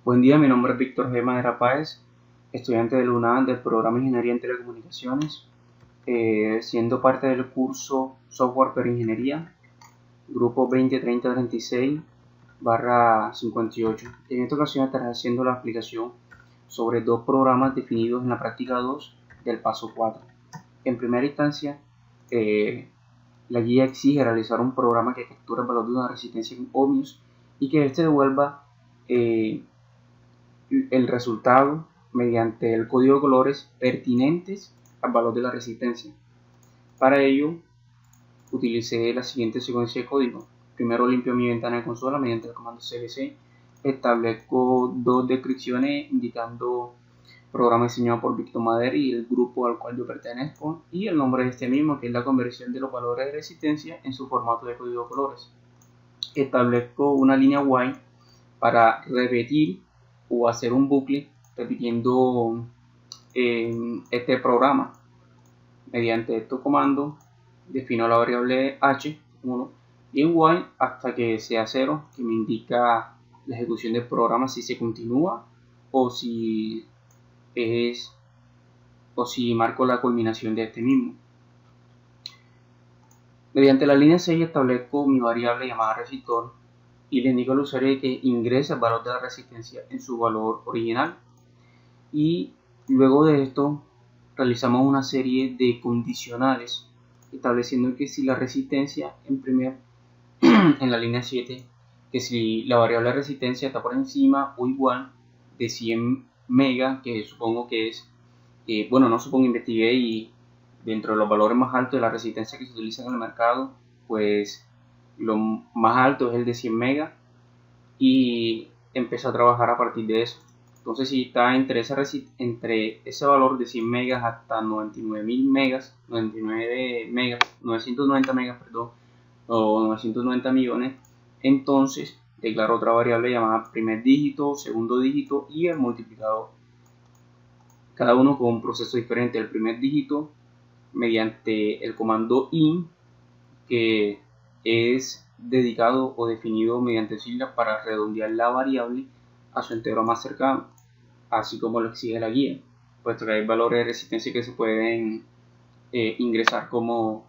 Buen día, mi nombre es Víctor G. Madera Páez, estudiante del UNAM del programa Ingeniería en Telecomunicaciones, siendo parte del curso Software para Ingeniería, grupo 203036/58. En esta ocasión estaré haciendo la aplicación sobre dos programas definidos en la práctica 2 del paso 4. En primera instancia, la guía exige realizar un programa que capture el valor de una resistencia en ohmios y que éste devuelva el resultado mediante el código de colores pertinentes al valor de la resistencia. Para ello, utilicé la siguiente secuencia de código. Primero limpio mi ventana de consola mediante el comando clc. Establezco dos descripciones indicando programa diseñado por Víctor Madera y el grupo al cual yo pertenezco, y el nombre de este mismo, que es la conversión de los valores de resistencia en su formato de código de colores. Establezco una línea while para repetir o hacer un bucle repitiendo este programa. Mediante estos comandos defino la variable h1 y en while hasta que sea 0, que me indica la ejecución del programa si se continúa o si marco la culminación de este mismo. Mediante la línea 6 establezco mi variable llamada resistor y le indico al usuario que ingrese el valor de la resistencia en su valor original, y luego de esto realizamos una serie de condicionales estableciendo que si la resistencia en la línea 7, que si la variable resistencia está por encima o igual de 100 megas, que supongo que es, investigué, y dentro de los valores más altos de la resistencia que se utilizan en el mercado, pues lo más alto es el de 100 megas, y empecé a trabajar a partir de eso. Entonces, si está entre ese valor de 100 megas hasta 990 megas, o 990 millones, entonces declaro otra variable llamada primer dígito, segundo dígito y el multiplicador, cada uno con un proceso diferente. El primer dígito mediante el comando in, que es dedicado o definido mediante siglas para redondear la variable a su entero más cercano, así como lo exige la guía, puesto que hay valores de resistencia que se pueden ingresar como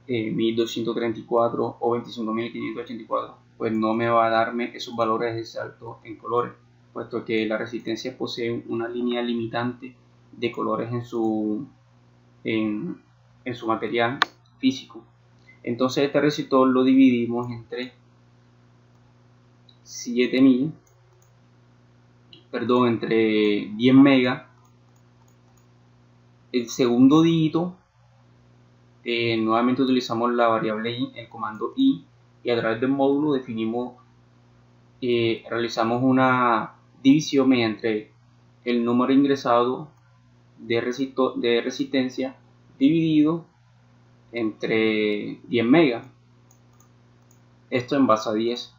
1234 o 25584, pues no me va a darme esos valores de salto en colores, puesto que la resistencia posee una línea limitante de colores en su material físico. Entonces este resistor lo dividimos entre 10 megas. El segundo dígito, nuevamente utilizamos la variable i, el comando i, y a través del módulo realizamos una división mediante el número ingresado de resistencia dividido entre 10 megas, esto en base a 10.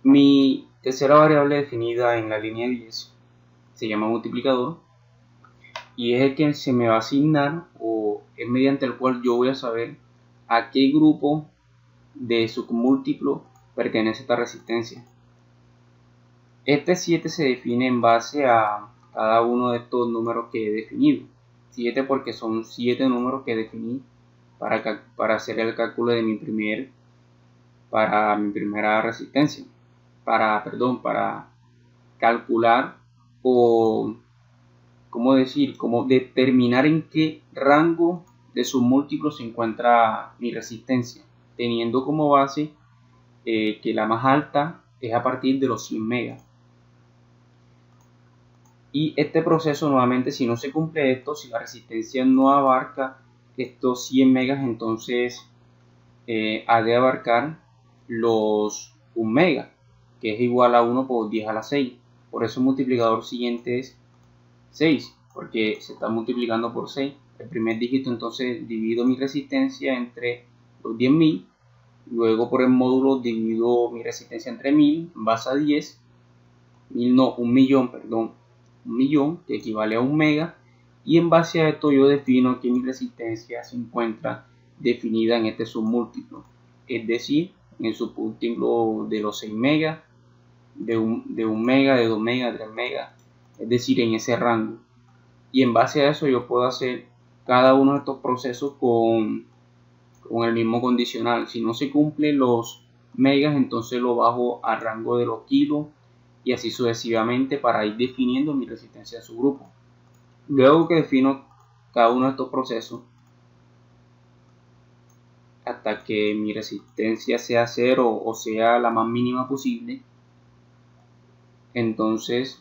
Mi tercera variable definida en la línea 10 se llama multiplicador, y es el que se me va a asignar, o es mediante el cual yo voy a saber a qué grupo de submúltiplo pertenece esta resistencia. Este 7 se define en base a cada uno de estos números que he definido. 7 porque son 7 números que definí para hacer el cálculo de mi primera resistencia, para calcular o cómo determinar en qué rango de submúltiplos se encuentra mi resistencia, teniendo como base que la más alta es a partir de los 100 megas. Y este proceso, nuevamente, si no se cumple esto, si la resistencia no abarca estos 100 megas, entonces ha de abarcar los 1 mega, que es igual a 1 por 10 a la 6. Por eso el multiplicador siguiente es 6, porque se está multiplicando por 6. El primer dígito, entonces divido mi resistencia entre los 10.000, luego por el módulo divido mi resistencia entre 1000 en base a 10, 1 millón, que equivale a 1 mega, y en base a esto yo defino que mi resistencia se encuentra definida en este submúltiplo, es decir, en el submúltiplo de los 6 megas de 1 mega, de 2 mega, 3 mega, es decir, en ese rango. Y en base a eso yo puedo hacer cada uno de estos procesos con el mismo condicional. Si no se cumplen los megas, entonces lo bajo a rango de los kilos y así sucesivamente para ir definiendo mi resistencia a su grupo. Luego que defino cada uno de estos procesos hasta que mi resistencia sea 0 o sea la más mínima posible, entonces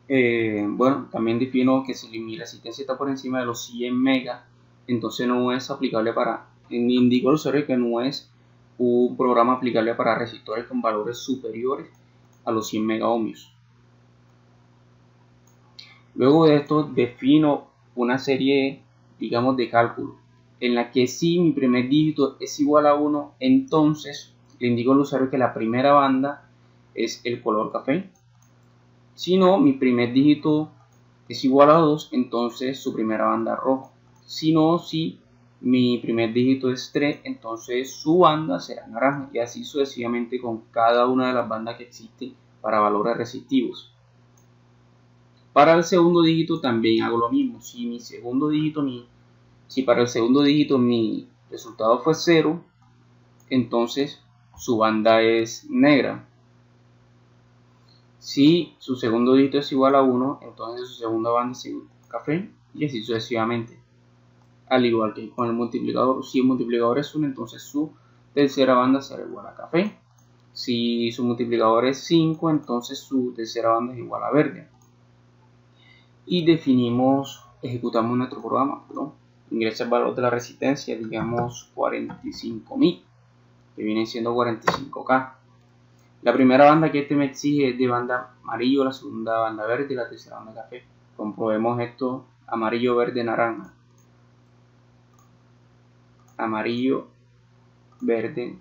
bueno, también defino que si mi resistencia está por encima de los 100 megas, entonces no es aplicable para, indico al usuario que no es un programa aplicable para resistores con valores superiores a los 100 mega ohmios. Luego de esto defino una serie, digamos, de cálculo en la que si mi primer dígito es igual a 1, entonces le indico al usuario que la primera banda es el color café. Si no, mi primer dígito es igual a 2, entonces su primera banda es rojo. Si no, si mi primer dígito es 3, entonces su banda será naranja, y así sucesivamente con cada una de las bandas que existen para valores resistivos. Para el segundo dígito también hago lo mismo. Si para el segundo dígito mi resultado fue 0, entonces su banda es negra. Si su segundo dígito es igual a 1, entonces su segunda banda es café, y así sucesivamente. Al igual que con el multiplicador, si el multiplicador es 1, entonces su tercera banda será igual a café. Si su multiplicador es 5, entonces su tercera banda es igual a verde. Y ejecutamos nuestro programa, ingresa el valor de la resistencia, digamos 45.000, que viene siendo 45K. La primera banda que me exige es de banda amarillo, la segunda banda verde y la tercera banda café. Comprobemos esto: amarillo, verde, naranja. Amarillo, verde,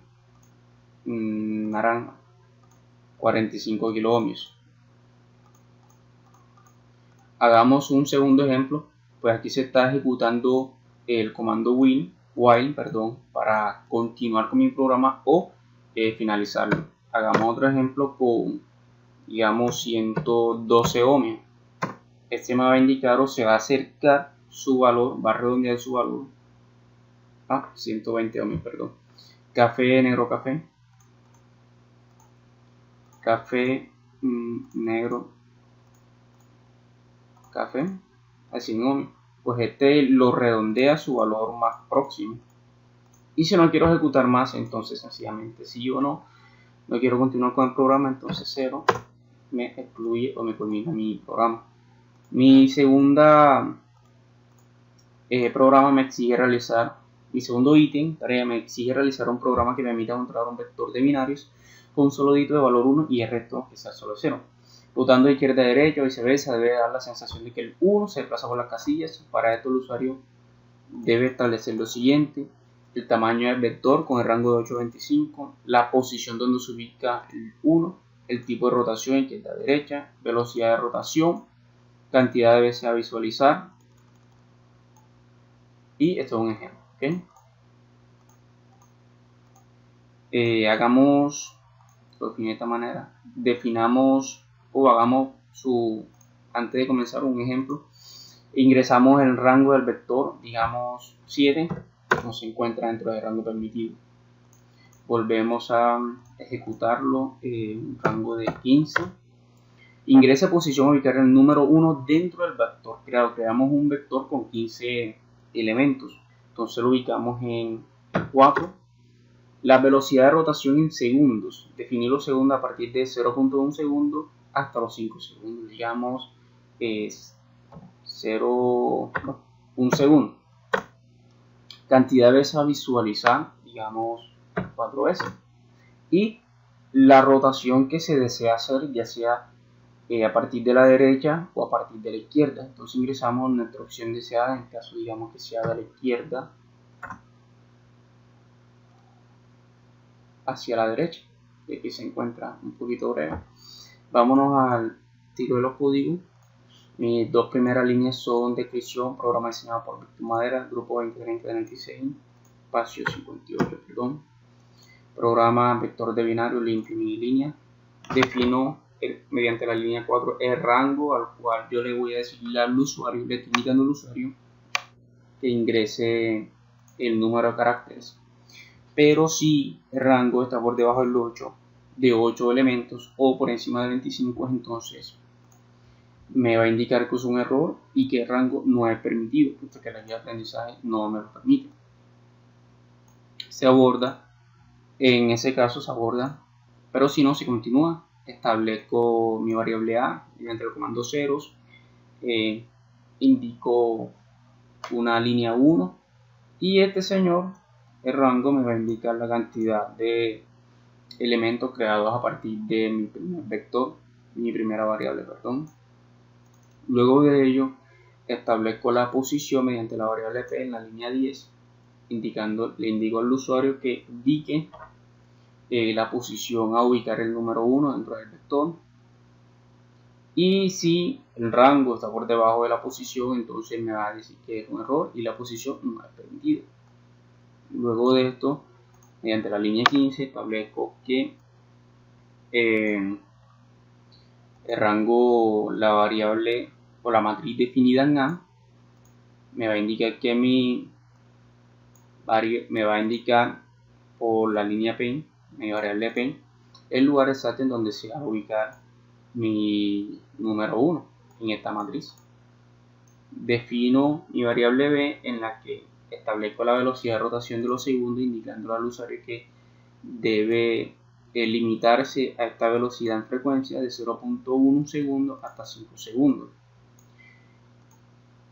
naranja. 45 kilo ohmios. Hagamos un segundo ejemplo. Pues aquí se está ejecutando el comando while, para continuar con mi programa o finalizarlo. Hagamos otro ejemplo con, digamos, 112 ohmios. Este me va a indicar o se va a acercar su valor, va a redondear su valor a 120 ohmios, perdón. Café, negro, café. Café, negro, café, a 100 ohmios. Pues este lo redondea a su valor más próximo. Y si no quiero ejecutar más, entonces sencillamente, si yo no quiero continuar con el programa, entonces 0 me excluye o me culmina mi programa. Mi segunda programa me exige realizar, mi segundo ítem, tarea, me exige realizar un programa que me permita encontrar un vector de binarios con un solo dígito de valor 1 y el resto que sea solo 0. Rotando de izquierda a derecha o viceversa, debe dar la sensación de que el 1 se desplaza por las casillas. Para esto el usuario debe establecer lo siguiente: el tamaño del vector con el rango de 825, la posición donde se ubica el 1, el tipo de rotación izquierda a derecha, velocidad de rotación, cantidad de veces a visualizar, y esto es un ejemplo, ¿okay? Hagamos de esta manera, definamos o hagamos antes de comenzar un ejemplo, ingresamos el rango del vector, digamos 7, no se encuentra dentro del rango permitido. Volvemos a ejecutarlo, un rango de 15. Ingresa posición ubicar el número 1 dentro del vector creado. Creamos un vector con 15 elementos, entonces lo ubicamos en 4. La velocidad de rotación en segundos, definir los segundos a partir de 0.1 segundo hasta los 5 segundos, digamos es 1 segundo. Cantidad de veces a visualizar, digamos 4 veces. Y la rotación que se desea hacer, ya sea a partir de la derecha o a partir de la izquierda. Entonces ingresamos nuestra opción deseada, en el caso digamos que sea de la izquierda hacia la derecha, y aquí se encuentra un poquito breve. Vámonos al tiro de los códigos. Mis dos primeras líneas son descripción, programa diseñado por Víctor Madera, grupo 2030-36, espacio 58, perdón. Programa vector de binario, limpio y línea. defino mediante la línea 4 el rango al cual yo le voy a decirle al usuario, le estoy indicando al usuario que ingrese el número de caracteres. Pero si el rango está por debajo del 8, de 8 elementos o por encima de 25, entonces me va a indicar que es un error y que el rango no es permitido, puesto que la guía de aprendizaje no me lo permite. Se aborda, en ese caso se aborda, pero si no, se continúa. Establezco mi variable a mediante el comando ceros, indico una línea 1 y este señor, el rango, me va a indicar la cantidad de elementos creados a partir de mi primer vector, mi primera variable, perdón. Luego de ello, establezco la posición mediante la variable p en la línea 10, le indico al usuario que indique la posición a ubicar el número 1 dentro del vector. Y si el rango está por debajo de la posición, entonces me va a decir que es un error y la posición no es permitida. Luego de esto, mediante la línea 15, establezco que el rango, la variable o la matriz definida en A, me va a indicar que me va a indicar por la línea P, mi variable P, el lugar exacto en donde se va a ubicar mi número 1 en esta matriz. Defino mi variable B en la que establezco la velocidad de rotación de los segundos, indicándole al usuario que debe limitarse a esta velocidad en frecuencia de 0.1 segundo hasta 5 segundos.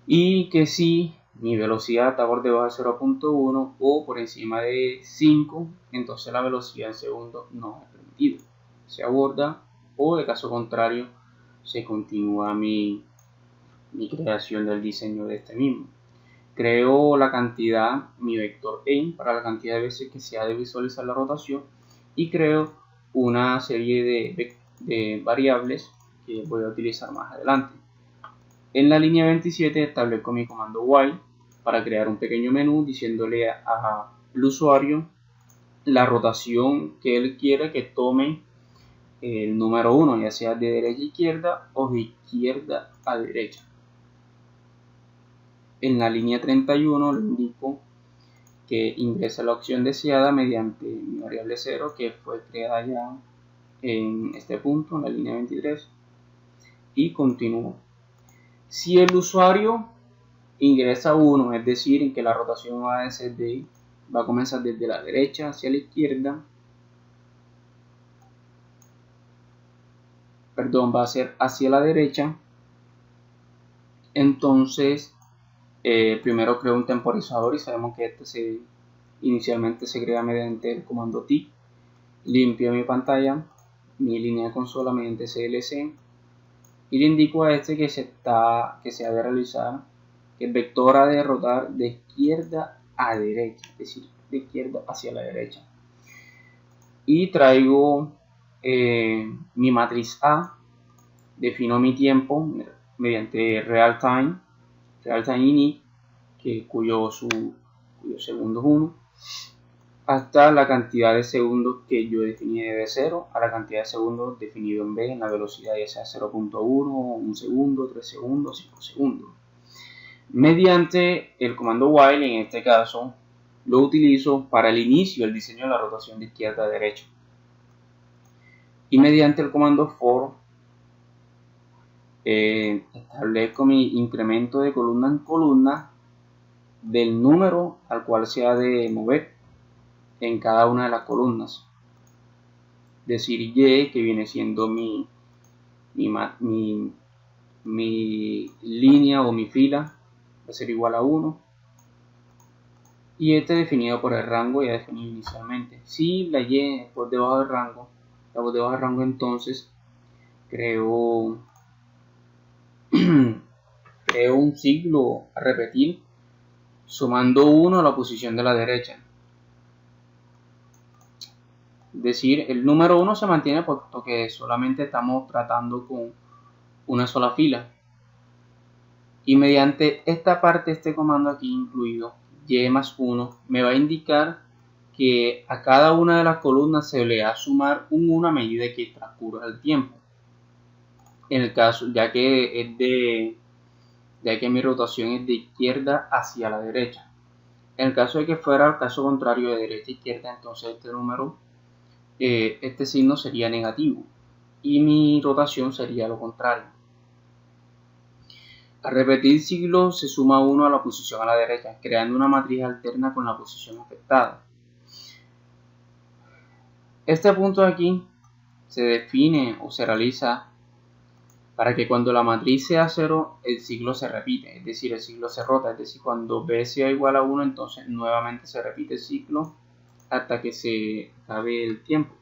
Y que si mi velocidad está por debajo de 0.1 o por encima de 5, entonces la velocidad en segundos no es permitida. Se aborda o de caso contrario se continúa mi creación del diseño de este mismo. Creo la cantidad, mi vector n, para la cantidad de veces que se ha de visualizar la rotación y creo una serie de variables que voy a utilizar más adelante. En la línea 27 establezco mi comando while para crear un pequeño menú diciéndole al usuario la rotación que él quiere que tome el número 1, ya sea de derecha a izquierda o de izquierda a derecha. En la línea 31 le indico que ingrese la opción deseada mediante mi variable 0 que fue creada ya en este punto, en la línea 23, y continúo. Si el usuario ingresa 1, es decir, que la rotación va a comenzar desde la derecha hacia la izquierda, perdón, va a ser hacia la derecha, entonces primero creo un temporizador y sabemos que este inicialmente se crea mediante el comando T. Limpio mi pantalla, mi línea de consola mediante CLC y le indico a este que se ha de realizar, que el vector ha de rotar de izquierda a derecha, es decir, de izquierda hacia la derecha. Y traigo mi matriz A, defino mi tiempo mediante real time init, cuyo segundo es 1, hasta la cantidad de segundos que yo definí de 0 a la cantidad de segundos definido en B, en la velocidad ya sea 0.1, 1 segundo, 3 segundos, 5 segundos. Mediante el comando while, en este caso, lo utilizo para el inicio del diseño de la rotación de izquierda a derecha. Y mediante el comando for, establezco mi incremento de columna en columna del número al cual se ha de mover en cada una de las columnas. Es decir, Y, que viene siendo mi línea o mi fila, va a ser igual a 1. Y este definido por el rango ya definido inicialmente. Si la Y es por debajo del rango, entonces creo un ciclo a repetir sumando 1 a la posición de la derecha. Es decir, el número 1 se mantiene puesto que solamente estamos tratando con una sola fila. Y mediante esta parte, este comando aquí incluido, y más 1, me va a indicar que a cada una de las columnas se le va a sumar un 1 a medida que transcurra el tiempo. En el caso, ya que mi rotación es de izquierda hacia la derecha. En el caso de que fuera el caso contrario de derecha a izquierda, entonces este signo sería negativo y mi rotación sería lo contrario. Al repetir ciclos se suma 1 a la posición a la derecha, creando una matriz alterna con la posición afectada. Este punto de aquí se define o se realiza para que cuando la matriz sea 0, el ciclo se repite, es decir, el ciclo se rota, es decir, cuando b sea igual a 1, entonces nuevamente se repite el ciclo hasta que se acabe el tiempo.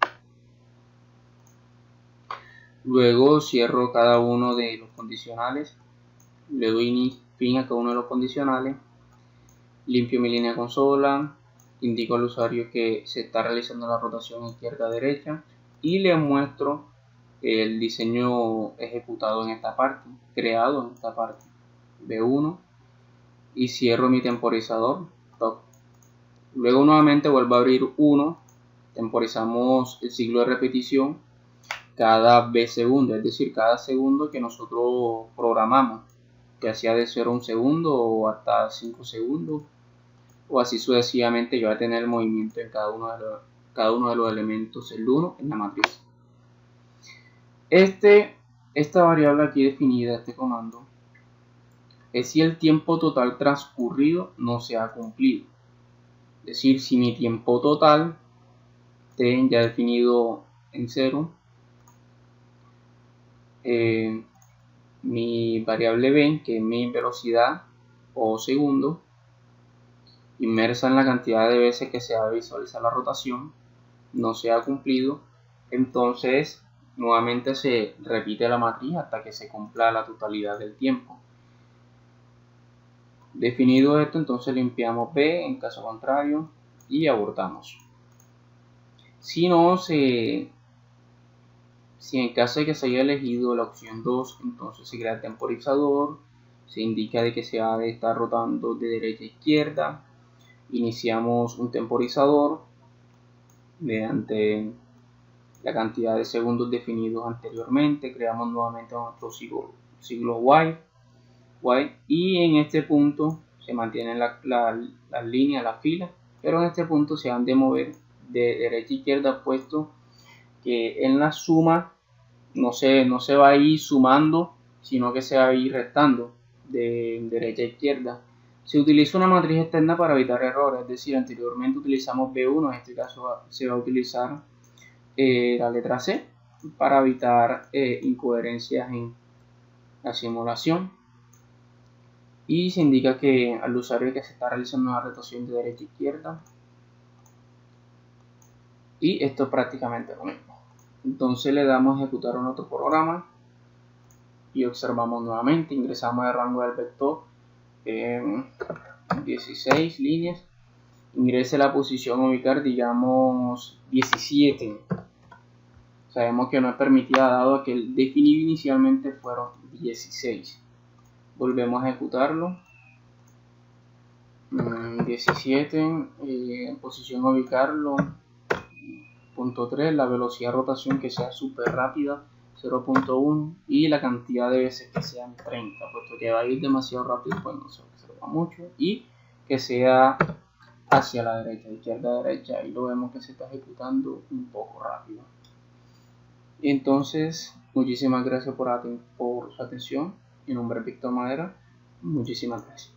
Luego cierro cada uno de los condicionales, le doy fin a cada uno de los condicionales, limpio mi línea consola, indico al usuario que se está realizando la rotación izquierda-derecha y le muestro el diseño ejecutado en esta parte, creado en esta parte, B1, y cierro mi temporizador, stop. Luego nuevamente vuelvo a abrir 1, temporizamos el ciclo de repetición cada B segundo, es decir, cada segundo que nosotros programamos, que sea de 0 a 1 segundo o hasta 5 segundos, o así sucesivamente, yo voy a tener el movimiento en cada uno de los elementos, el 1 en la matriz. Esta variable aquí definida, este comando, es si el tiempo total transcurrido no se ha cumplido. Es decir, si mi tiempo total, t ya definido en 0, mi variable b, que es mi velocidad o segundo, inmersa en la cantidad de veces que se va a visualizar la rotación, no se ha cumplido, entonces nuevamente se repite la matriz hasta que se cumpla la totalidad del tiempo. Definido esto, entonces limpiamos B en caso contrario y abortamos. Si en caso de que se haya elegido la opción 2, entonces se crea el temporizador, se indica de que se va a estar rotando de derecha a izquierda, iniciamos un temporizador mediante la cantidad de segundos definidos anteriormente, creamos nuevamente nuestro ciclo while, y en este punto se mantienen las líneas, las filas, pero en este punto se han de mover de derecha a izquierda, puesto que en la suma no se va a ir sumando, sino que se va a ir restando de derecha a izquierda. Se utiliza una matriz externa para evitar errores, es decir, anteriormente utilizamos B1, en este caso se va a utilizar la letra C para evitar incoherencias en la simulación, y se indica que al usuario que se está realizando una rotación de derecha a izquierda, y esto es prácticamente lo mismo. Entonces le damos a ejecutar un otro programa y observamos nuevamente, ingresamos el rango del vector 16 líneas, ingrese la posición a ubicar, digamos 17. Sabemos que no es permitida dado que el definido inicialmente fueron 16. Volvemos a ejecutarlo. 17, en posición a ubicarlo. Punto 3, la velocidad de rotación que sea súper rápida, 0.1, y la cantidad de veces que sean 30, puesto que va a ir demasiado rápido, pues no se observa mucho, y que sea hacia la derecha, izquierda, derecha, y lo vemos que se está ejecutando un poco rápido. Entonces, muchísimas gracias por su atención. Mi nombre es Víctor Madera. Muchísimas gracias.